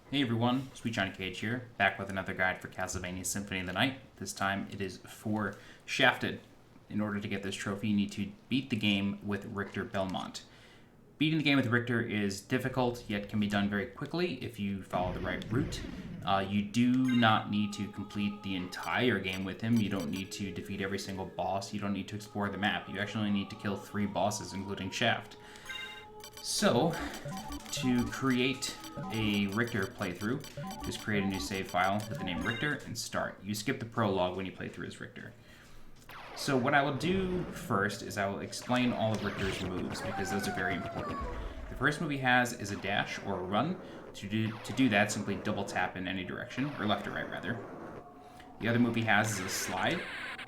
Hey everyone, SweetJohnnyCage here, back with another guide for Castlevania Symphony of the Night. This time it is for Shafted. In order to get this trophy, you need to beat the game with Richter Belmont. Beating the game with Richter is difficult, yet can be done very quickly if you follow the right route. You do not need to complete the entire game with him. You don't need to defeat every single boss. You don't need to explore the map. You actually need to kill 3 bosses, including Shaft. So, to create a Richter playthrough, just create a new save file with the name Richter and start. You skip the prologue when you play through as Richter. So what I will do first is I will explain all of Richter's moves, because those are very important. The first move he has is a dash, or a run. To do that, simply double tap in any direction, or left or right rather. The other move he has is a slide.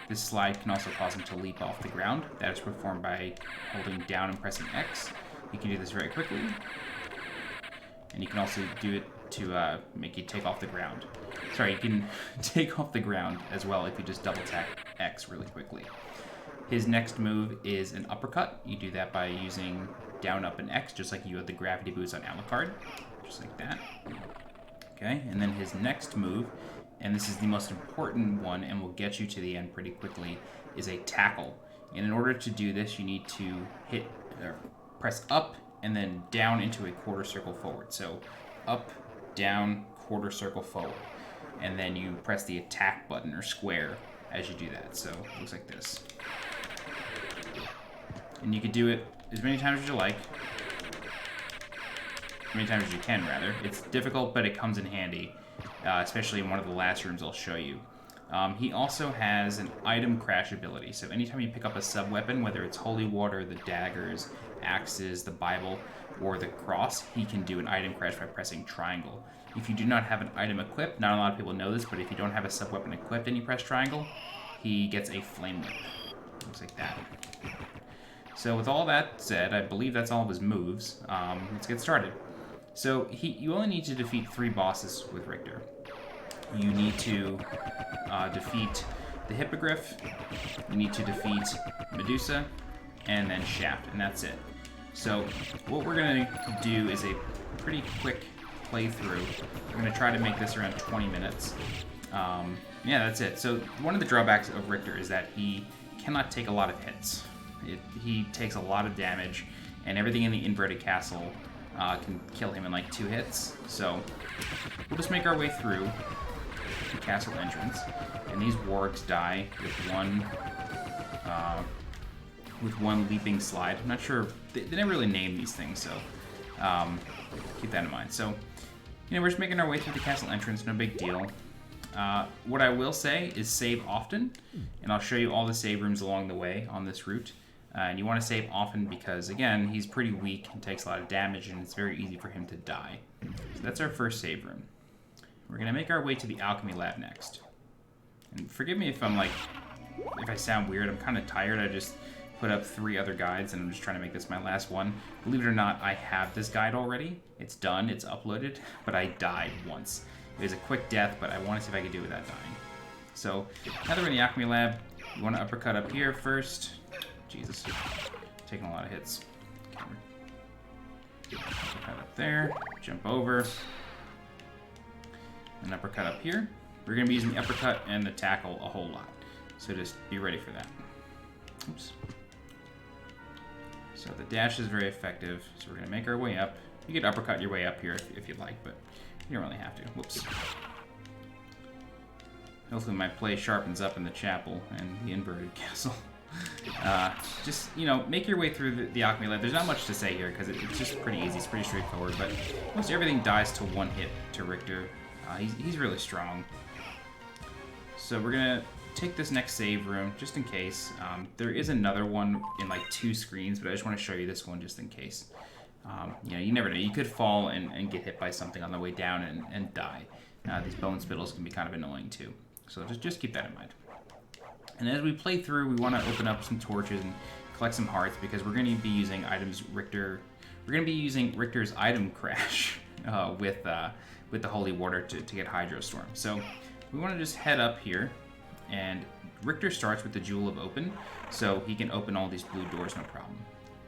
This slide can also cause him to leap off the ground. That is performed by holding down and pressing X. You can do this very quickly. And you can also do it to make you take off the ground. Sorry, you can take off the ground as well if you just double tap X really quickly. His next move is an uppercut. You do that by using down, up, and X, just like you had the gravity boost on Alucard. Just like that. Okay, and then his next move, and this is the most important one and will get you to the end pretty quickly, is a tackle. And in order to do this, you need to press up and then down into a quarter circle forward. So up, down, quarter circle forward. And then you press the attack button or square as you do that. So it looks like this. And you can do it as many times as you like. As many times as you can, rather. It's difficult, but it comes in handy, especially in one of the last rooms I'll show you. He also has an item crash ability. So anytime you pick up a sub-weapon, whether it's holy water, the daggers, axes, the Bible, or the cross, he can do an item crash by pressing triangle. If you do not have an item equipped, not a lot of people know this, but if you don't have a sub-weapon equipped and you press triangle, he gets a flame whip. Looks like that. So with all that said, I believe that's all of his moves. Let's get started. So you only need to defeat 3 bosses with Richter. You need to defeat the Hippogriff, you need to defeat Medusa, and then Shaft, and that's it. So what we're going to do is a pretty quick playthrough. We're going to try to make this around 20 minutes. Yeah, that's it. So one of the drawbacks of Richter is that he cannot take a lot of hits. He takes a lot of damage, and everything in the inverted castle can kill him in like 2 hits. So we'll just make our way through the castle entrance, and these wargs die with one leaping slide. I'm not sure, they never really name these things, so keep that in mind. So, we're just making our way through the castle entrance, no big deal. What I will say is save often, and I'll show you all the save rooms along the way on this route. And you want to save often because, again, he's pretty weak and takes a lot of damage, and it's very easy for him to die. So that's our first save room. We're going to make our way to the alchemy lab next. And forgive me if I sound weird. I'm kind of tired. I just put up 3 other guides, and I'm just trying to make this my last one. Believe it or not, I have this guide already. It's done. It's uploaded. But I died once. It was a quick death, but I wanted to see if I could do it without dying. So, now that we're in the alchemy lab, you want to uppercut up here first. Jesus. Taking a lot of hits. Uppercut up there. Jump over. An uppercut up here. We're going to be using the uppercut and the tackle a whole lot. So just be ready for that. Oops. So the dash is very effective. So we're going to make our way up. You could uppercut your way up here if you'd like, but you don't really have to. Whoops. Hopefully my play sharpens up in the chapel and the inverted castle. Just, make your way through the alchemy lab. There's not much to say here because it's just pretty easy. It's pretty straightforward, but most everything dies to 1 hit to Richter. He's really strong. So we're going to take this next save room just in case. There is another one in like 2 screens, but I just want to show you this one just in case. You never know. You could fall and get hit by something on the way down and die. These bone spittles can be kind of annoying too. So just keep that in mind. And as we play through, we want to open up some torches and collect some hearts because we're going to be using items Richter. We're going to be using Richter's item crash with the holy water to get Hydrostorm. So we want to just head up here, and Richter starts with the Jewel of Open, so he can open all these blue doors no problem.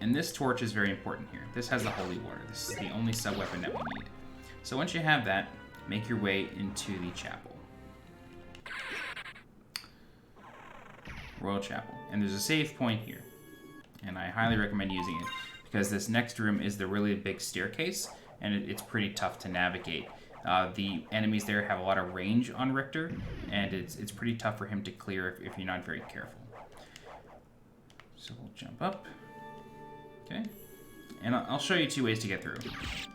And this torch is very important here. This has the holy water. This is the only sub-weapon that we need. So once you have that, make your way into the chapel. Royal Chapel. And there's a save point here. And I highly recommend using it because this next room is the really big staircase, and it's pretty tough to navigate. The enemies there have a lot of range on Richter, and it's pretty tough for him to clear if you're not very careful. So we'll jump up. Okay. And I'll show you 2 ways to get through.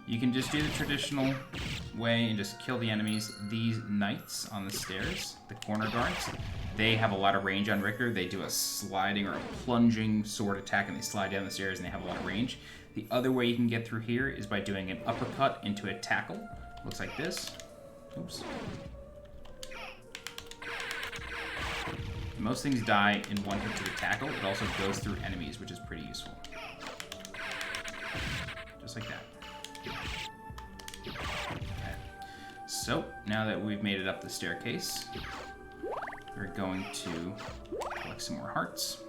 You can just do the traditional way and just kill the enemies. These knights on the stairs, the corner guards, they have a lot of range on Richter. They do a sliding or a plunging sword attack, and they slide down the stairs, and they have a lot of range. The other way you can get through here is by doing an uppercut into a tackle. Looks like this. Oops. Most things die in one hit to the tackle. It also goes through enemies, which is pretty useful. Just like that. Okay. So, now that we've made it up the staircase, we're going to collect some more hearts.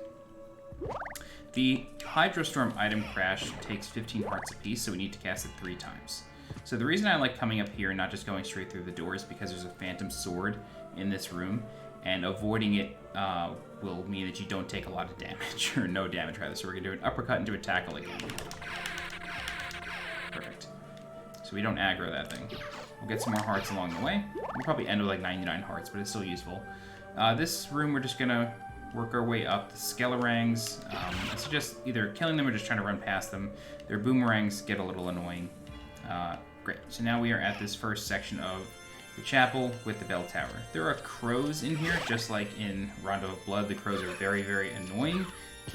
The Hydrostorm item crash takes 15 hearts apiece, so we need to cast it 3 times. So the reason I like coming up here and not just going straight through the door is because there's a phantom sword in this room, and avoiding it will mean that you don't take a lot of damage, or no damage rather. So we're going to do an uppercut into a tackle again. Perfect. So we don't aggro that thing. We'll get some more hearts along the way. We'll probably end with like 99 hearts, but it's still useful. This room, we're just going to work our way up. The Skelerangs, I suggest either killing them or just trying to run past them. Their boomerangs get a little annoying. Great. So now we are at this first section of the chapel with the bell tower. There are crows in here, just like in Rondo of Blood. The crows are very, very annoying.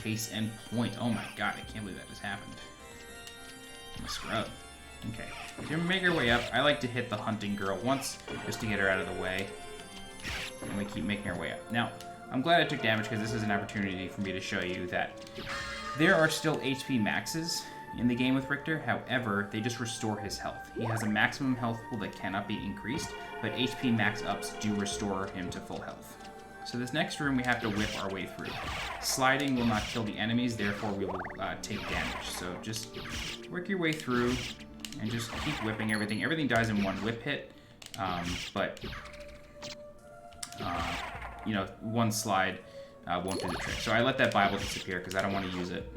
Case in point. Oh my god, I can't believe that just happened. I'm a scrub. Okay. So we make our way up. I like to hit the hunting girl once, just to get her out of the way. And we keep making our way up. Now, I'm glad I took damage because this is an opportunity for me to show you that there are still HP maxes in the game with Richter. However, they just restore his health. He has a maximum health pool that cannot be increased, but HP max ups do restore him to full health. So this next room we have to whip our way through. Sliding will not kill the enemies, therefore we will take damage. So just work your way through and just keep whipping everything. Everything dies in one whip hit, but you know, one slide won't do the trick. So I let that Bible disappear because I don't want to use it.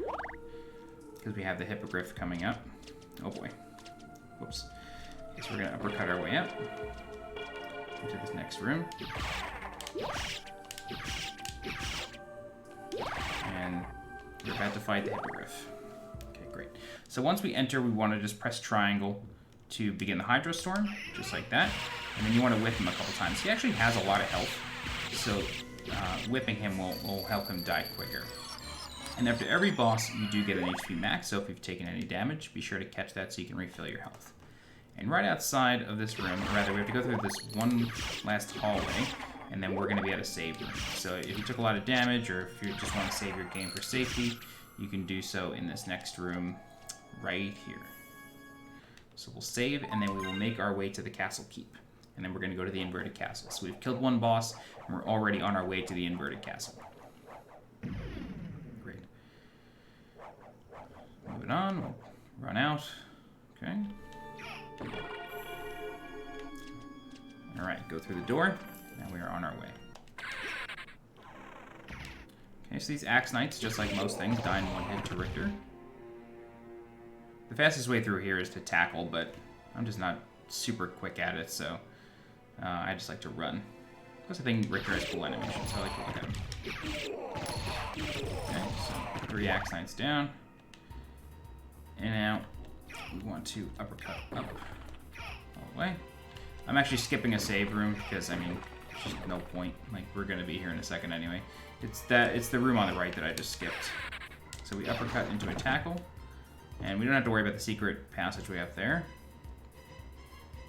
Because we have the Hippogriff coming up. Oh boy. Whoops. Okay, so we're going to uppercut our way up into this next room. And we're about to fight the Hippogriff. Okay, great. So once we enter, we want to just press triangle to begin the Hydrostorm, just like that. And then you want to whip him a couple times. He actually has a lot of health, so whipping him will help him die quicker. And after every boss, you do get an HP max, so if you've taken any damage, be sure to catch that so you can refill your health. And right outside of this room, or rather, we have to go through this one last hallway, and then we're going to be at a save room. So if you took a lot of damage, or if you just want to save your game for safety, you can do so in this next room right here. So we'll save, and then we will make our way to the castle keep. And then we're going to go to the inverted castle. So we've killed one boss, and we're already on our way to the inverted castle. Great. Moving on, we'll run out. Okay. Alright, go through the door. Now we are on our way. Okay, so these Axe Knights, just like most things, die in one hit to Richter. The fastest way through here is to tackle, but I'm just not super quick at it, so I just like to run. Plus I think Richter has cool animations, so I like to look at him. Okay, so 3 Axe Knights down. And now we want to uppercut up all the way. I'm actually skipping a save room because, I mean, there's just no point. Like, we're going to be here in a second anyway. It's the room on the right that I just skipped. So we uppercut into a tackle. And we don't have to worry about the secret passageway up there.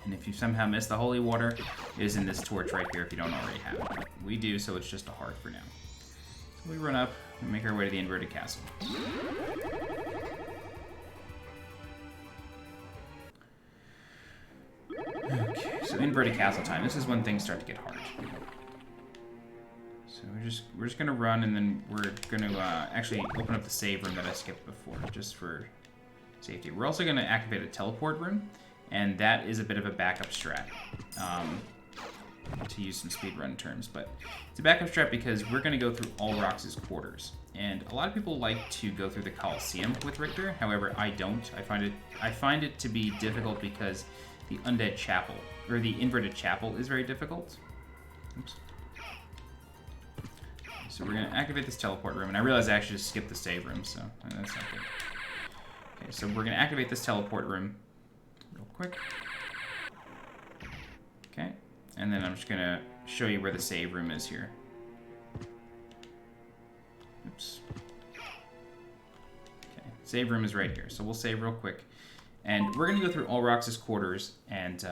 And if you somehow missed the holy water, it is in this torch right here if you don't already have it. But we do, so it's just a heart for now. So we run up and make our way to the inverted castle. Okay, so inverted castle time. This is when things start to get hard. So we're just gonna run, and then we're gonna actually open up the save room that I skipped before, just for safety. We're also gonna activate a teleport room, and that is a bit of a backup strat. To use some speedrun terms, but it's a backup strat because we're going to go through Orlox's quarters, and a lot of people like to go through the Colosseum with Richter. However, I don't. I find it to be difficult because the undead chapel, or the inverted chapel, is very difficult. Oops. So we're going to activate this teleport room, and I realize I actually just skipped the save room, so that's not good. Okay, so we're going to activate this teleport room real quick. Okay. And then I'm just going to show you where the save room is here. Oops. Okay, save room is right here. So we'll save real quick. And we're going to go through Orlox's quarters. And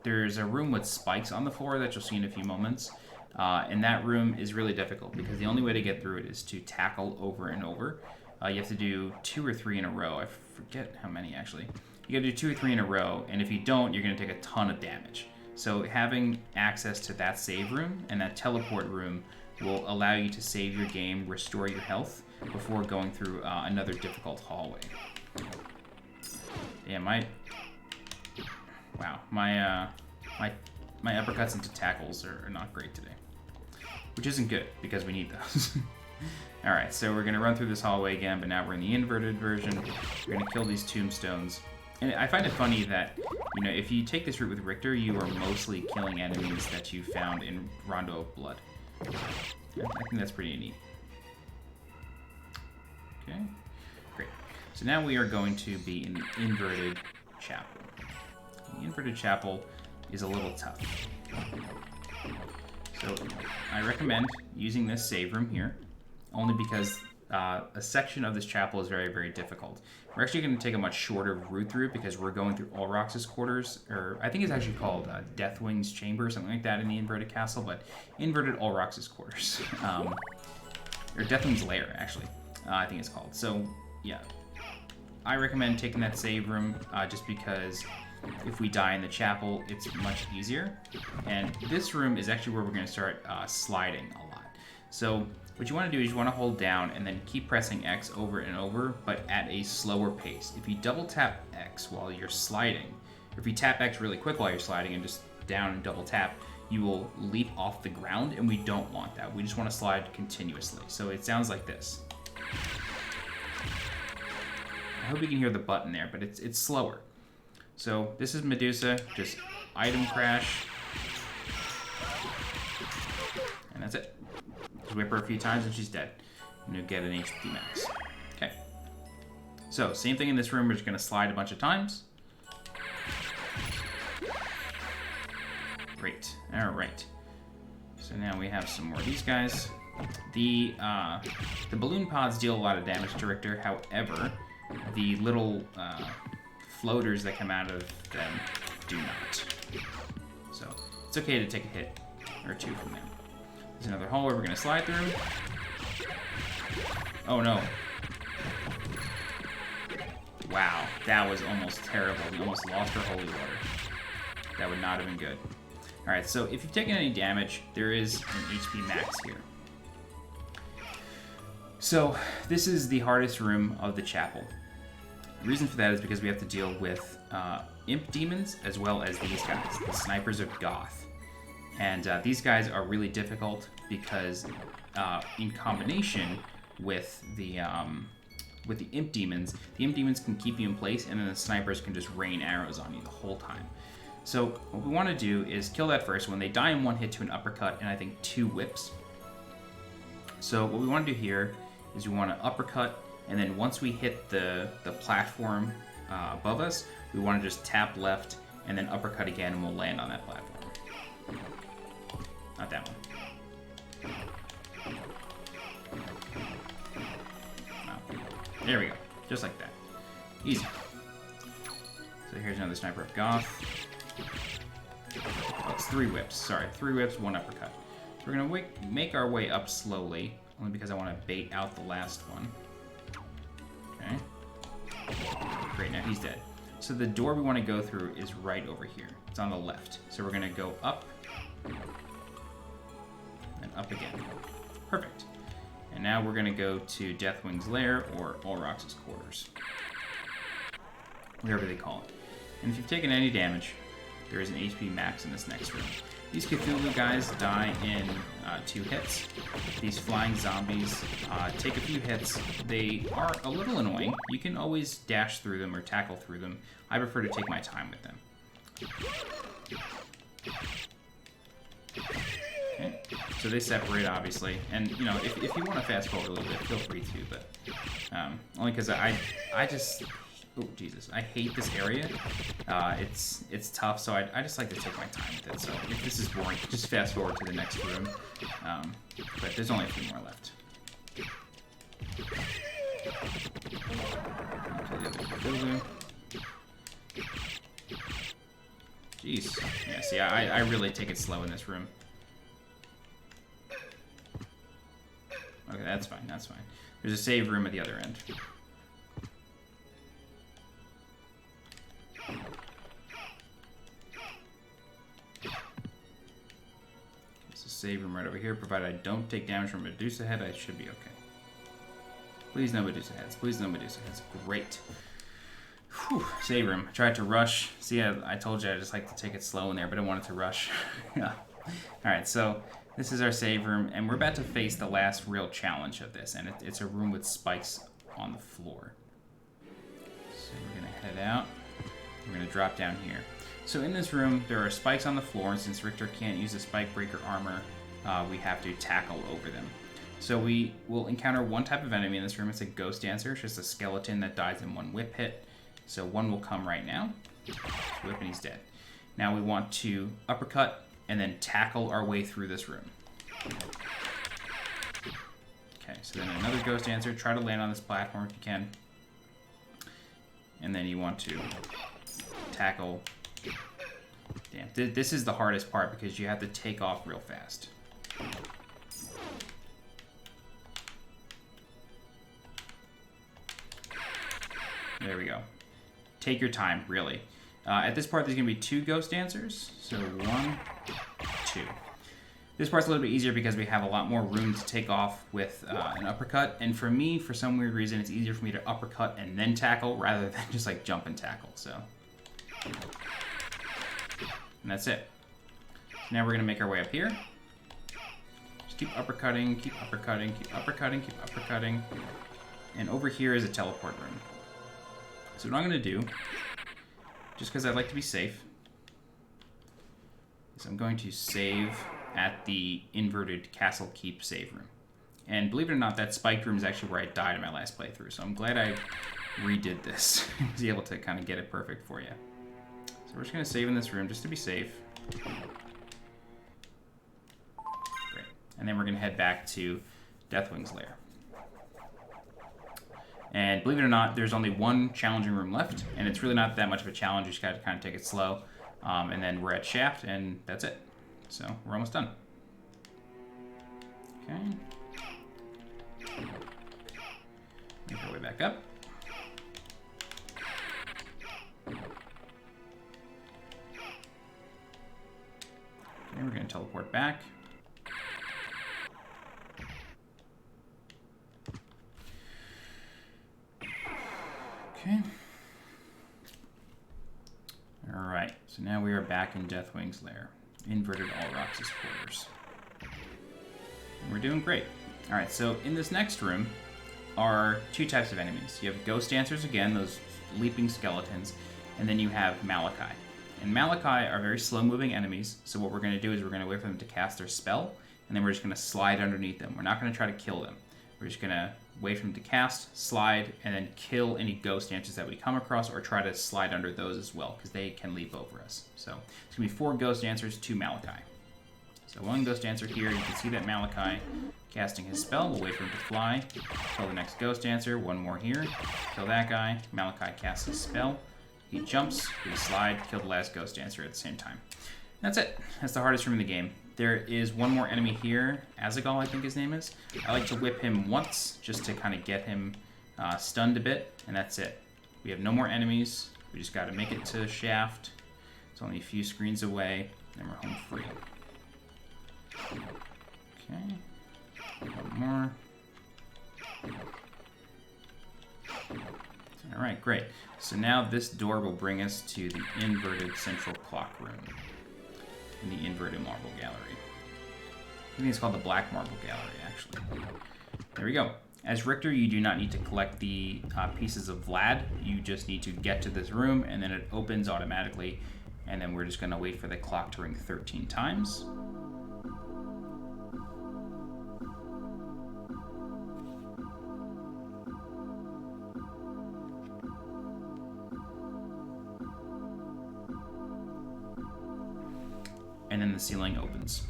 there's a room with spikes on the floor that you'll see in a few moments. And that room is really difficult because the only way to get through it is to tackle over and over. You have to do 2 or 3 in a row. I forget how many, actually. You got to do 2 or 3 in a row. And if you don't, you're going to take a ton of damage. So having access to that save room and that teleport room will allow you to save your game, restore your health before going through another difficult hallway. Yeah, my uppercuts into tackles are not great today, which isn't good because we need those. All right, so we're gonna run through this hallway again, but now we're in the inverted version. We're gonna kill these tombstones. And I find it funny that, you know, if you take this route with Richter, you are mostly killing enemies that you found in Rondo of Blood. Yeah, I think that's pretty neat. Okay, great. So now we are going to be in the inverted chapel. The inverted chapel is a little tough. So I recommend using this save room here, only because a section of this chapel is very, very difficult. We're actually going to take a much shorter route through it because we're going through Orlox's quarters, or I think it's actually called Deathwing's Chamber, something like that in the inverted castle, but inverted Orlox's quarters. Or Deathwing's Lair, actually, I think it's called. So, yeah, I recommend taking that save room just because if we die in the chapel, it's much easier. And this room is actually where we're going to start sliding a lot. So what you want to do is you want to hold down and then keep pressing X over and over, but at a slower pace. If you double tap X while you're sliding, or if you tap X really quick while you're sliding and just down and double tap, you will leap off the ground, and we don't want that. We just want to slide continuously. So it sounds like this. I hope you can hear the button there, but it's slower. So this is Medusa, just item crash, and that's it. Just whip her a few times and she's dead. And you'll get an HP max. Okay. So, same thing in this room, we're just going to slide a bunch of times. Great. Alright. So now we have some more of these guys. The balloon pods deal a lot of damage to Richter, however, the little floaters that come out of them do not. So, it's okay to take a hit or two from them. There's another hallway we're going to slide through. Oh no. Wow, that was almost terrible. We almost lost our holy water. That would not have been good. Alright, so if you've taken any damage, there is an HP max here. So, this is the hardest room of the chapel. The reason for that is because we have to deal with imp demons as well as these guys, the snipers of Goth. And these guys are really difficult because in combination with the imp demons can keep you in place, and then the snipers can just rain arrows on you the whole time. So what we want to do is kill that first. When they die in one hit to an uppercut and I think 2 whips. So what we want to do here is we want to uppercut, and then once we hit the platform above us, we want to just tap left and then uppercut again, and we'll land on that platform. Not that one. Wow. There we go. Just like that. Easy. So here's another sniper of Goth. Oh, it's 3 whips. Sorry, 3 whips, 1 uppercut. So we're going to make our way up slowly, only because I want to bait out the last one. Okay. Great, now he's dead. So the door we want to go through is right over here. It's on the left. So we're going to go up and up again. Perfect. And now we're going to go to Deathwing's Lair or Orlox's quarters. Whatever they call it. And if you've taken any damage, there is an HP max in this next room. These Cthulhu guys die in 2 hits. These flying zombies take a few hits. They are a little annoying. You can always dash through them or tackle through them. I prefer to take my time with them. Okay. So they separate, obviously. And, you know, if you want to fast forward a little bit, feel free to. But only because I just... Oh, Jesus. I hate this area. It's tough, so I just like to take my time with it. So if this is boring, just fast forward to the next room. But there's only a few more left. Jeez. Yeah, see, I really take it slow in this room. Okay, that's fine, that's fine. There's a save room at the other end. There's a save room right over here. Provided I don't take damage from Medusa head, I should be okay. Please no Medusa heads. Please no Medusa heads. Great. Whew, save room. I tried to rush. See, I told you I just like to take it slow in there, but I wanted to rush. Yeah. Alright, so this is our save room, and we're about to face the last real challenge of this, and it's a room with spikes on the floor. So we're going to head out. We're going to drop down here. So in this room, there are spikes on the floor, and since Richter can't use the spike breaker armor, we have to tackle over them. So we will encounter one type of enemy in this room. It's a ghost dancer. It's just a skeleton that dies in one whip hit. So one will come right now. Whip and he's dead. Now we want to uppercut and then tackle our way through this room. Okay, so then another ghost dancer. Try to land on this platform if you can. And then you want to tackle. Damn, this is the hardest part because you have to take off real fast. There we go. Take your time, really. At this part, there's going to be 2 ghost dancers. So 1, 2. This part's a little bit easier because we have a lot more room to take off with an uppercut. And for me, for some weird reason, it's easier for me to uppercut and then tackle rather than just like jump and tackle. So, and that's it. So now we're going to make our way up here. Just keep uppercutting, keep uppercutting, keep uppercutting, keep uppercutting. And over here is a teleport room. So what I'm going to do, just because I'd like to be safe, is I'm going to save at the inverted castle keep save room. And believe it or not, that spiked room is actually where I died in my last playthrough. So I'm glad I redid this. I was able to kind of get it perfect for you. So we're just going to save in this room just to be safe. Great. And then we're going to head back to Deathwing's lair. And believe it or not, there's only one challenging room left, and it's really not that much of a challenge. You just gotta kind of take it slow. And then we're at Shaft, and that's it. So we're almost done. Okay. Make our way back up. Okay, we're gonna teleport back. Okay. Alright, so now we are back in Deathwing's lair. Inverted Orlox's quarters. And we're doing great. Alright, so in this next room are 2 types of enemies. You have ghost dancers again, those leaping skeletons, and then you have Malachi. And Malachi are very slow-moving enemies, so what we're going to do is we're going to wait for them to cast their spell, and then we're just going to slide underneath them. We're not going to try to kill them. We're just going to wait for them to cast, slide, and then kill any ghost dancers that we come across, or try to slide under those as well, because they can leap over us. So it's going to be 4 ghost dancers, 2 Malachi. So 1 ghost dancer here. You can see that Malachi casting his spell. We'll wait for him to fly. Kill the next ghost dancer. 1 more here. Kill that guy. Malachi casts his spell. He jumps. We slide. Kill the last ghost dancer at the same time. That's it. That's the hardest room in the game. There is 1 more enemy here. Azagal, I think his name is. I like to whip him once just to kind of get him stunned a bit, and that's it. We have no more enemies. We just got to make it to Shaft. It's only a few screens away, and we're home free. Okay. 1 more. All right, great. So now this door will bring us to the inverted central clock room in the inverted marble gallery. I think it's called the Black Marble Gallery, actually. There we go. As Richter, you do not need to collect the pieces of Vlad. You just need to get to this room, and then it opens automatically. And then we're just going to wait for the clock to ring 13 times. And then the ceiling opens.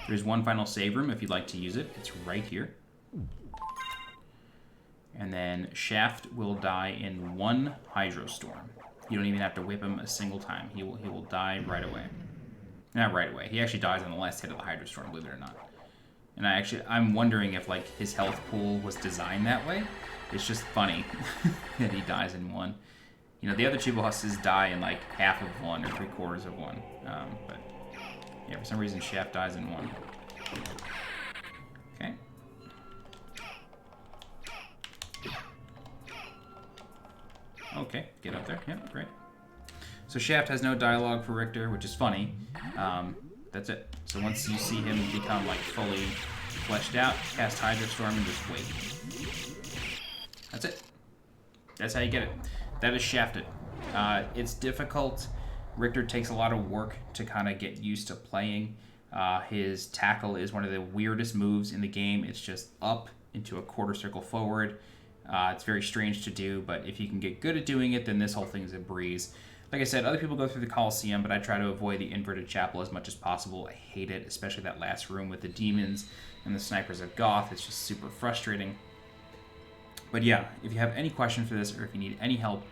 There's one final save room if you'd like to use it. It's right here. And then Shaft will die in one Hydrostorm. You don't even have to whip him a single time. He will die right away. Not right away. He actually dies on the last hit of the Hydrostorm, believe it or not. And I'm wondering if like his health pool was designed that way. It's just funny that he dies in one. You know, the other two bosses die in like half of one or 3/4 of one. But yeah, for some reason Shaft dies in one. Okay. Okay, get up there. Yep, great. So Shaft has no dialogue for Richter, which is funny. That's it. So once you see him become like fully fleshed out, cast Hydrostorm and just wait. That's it. That's how you get it. That is Shafted. It's difficult. Richter takes a lot of work to kind of get used to playing. His tackle is one of the weirdest moves in the game. It's just up into a quarter circle forward. It's very strange to do, but if you can get good at doing it, then this whole thing is a breeze. Like I said, other people go through the Colosseum, but I try to avoid the inverted chapel as much as possible. I hate it, especially that last room with the demons and the snipers of Goth. It's just super frustrating. But yeah, if you have any questions for this or if you need any help,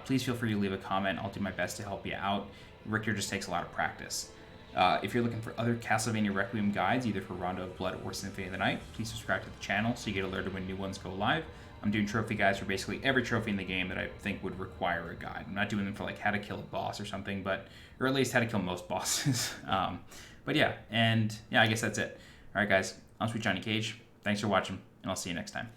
please feel free to leave a comment. I'll do my best to help you out. Richter just takes a lot of practice. If you're looking for other Castlevania Requiem guides, either for Rondo of Blood or Symphony of the Night, please subscribe to the channel so you get alerted when new ones go live. I'm doing trophy guides for basically every trophy in the game that I think would require a guide. I'm not doing them for like how to kill a boss or something, or at least how to kill most bosses. But yeah, I guess that's it. All right, guys, I'm SweetJohnnyCage. Thanks for watching, and I'll see you next time.